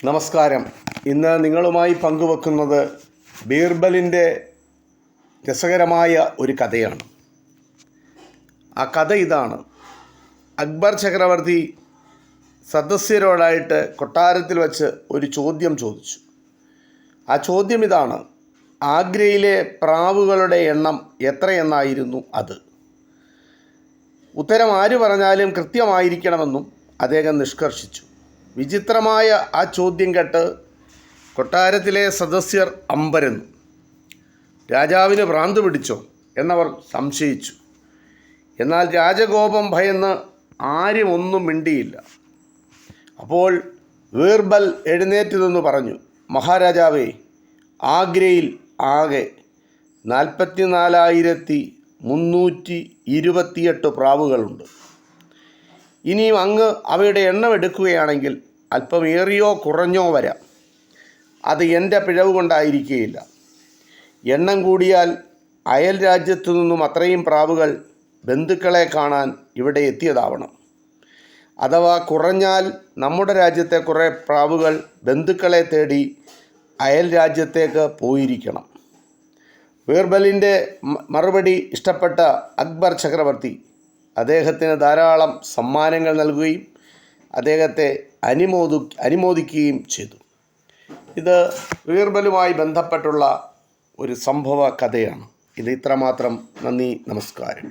നമസ്കാരം. ഇന്ന് നിങ്ങളുമായി പങ്കുവെക്കുന്നത് ബീർബലിൻ്റെ രസകരമായ ഒരു കഥയാണ്. ആ കഥ ഇതാണ്. അക്ബർ ചക്രവർത്തി സദസ്യരോടായിട്ട് കൊട്ടാരത്തിൽ വച്ച് ഒരു ചോദ്യം ചോദിച്ചു. ആ ചോദ്യം ഇതാണ്: ആഗ്രയിലെ പ്രാവുകളുടെ എണ്ണം എത്രയെന്നായിരുന്നു അത്? ഉത്തരം ആര് പറഞ്ഞാലും കൃത്യമായിരിക്കണമെന്നും അദ്ദേഹം നിഷ്കർഷിച്ചു. വിചിത്രമായ ആ ചോദ്യം കേട്ട് കൊട്ടാരത്തിലെ സദസ്യർ അമ്പരന്നു. രാജാവിന് ഭ്രാന്ത് പിടിച്ചോ എന്നവർ സംശയിച്ചു. എന്നാൽ രാജകോപം ഭയന്ന് ആരും ഒന്നും മിണ്ടിയില്ല. അപ്പോൾ ബീർബൽ എഴുന്നേറ്റ് നിന്ന് പറഞ്ഞു: മഹാരാജാവേ, ആഗ്രയിൽ ആകെ 44,328 പ്രാവുകളുണ്ട്. ഇനിയും അങ്ങ് അവയുടെ എണ്ണം എടുക്കുകയാണെങ്കിൽ അല്പം ഏറിയോ കുറഞ്ഞോ വരാം. അത് എൻ്റെ പിഴവ് കൊണ്ടായിരിക്കുകയില്ല. എണ്ണം കൂടിയാൽ അയൽ രാജ്യത്തു നിന്നും അത്രയും പ്രാവുകൾ ബന്ധുക്കളെ കാണാൻ ഇവിടെ എത്തിയതാവണം. അഥവാ കുറഞ്ഞാൽ നമ്മുടെ രാജ്യത്തെ കുറേ പ്രാവുകൾ ബന്ധുക്കളെ തേടി അയൽ രാജ്യത്തേക്ക് പോയിരിക്കണം. ബീർബലിൻ്റെ മറുപടി ഇഷ്ടപ്പെട്ട അക്ബർ ചക്രവർത്തി അദ്ദേഹത്തിന് ധാരാളം സമ്മാനങ്ങൾ നൽകുകയും അദ്ദേഹത്തെ അനുമോദിക്കുകയും ചെയ്തു. ഇത് ബീർബലുമായി ബന്ധപ്പെട്ടുള്ള ഒരു സംഭവ കഥയാണ്. ഇത് ഇത്രമാത്രം. നന്ദി, നമസ്കാരം.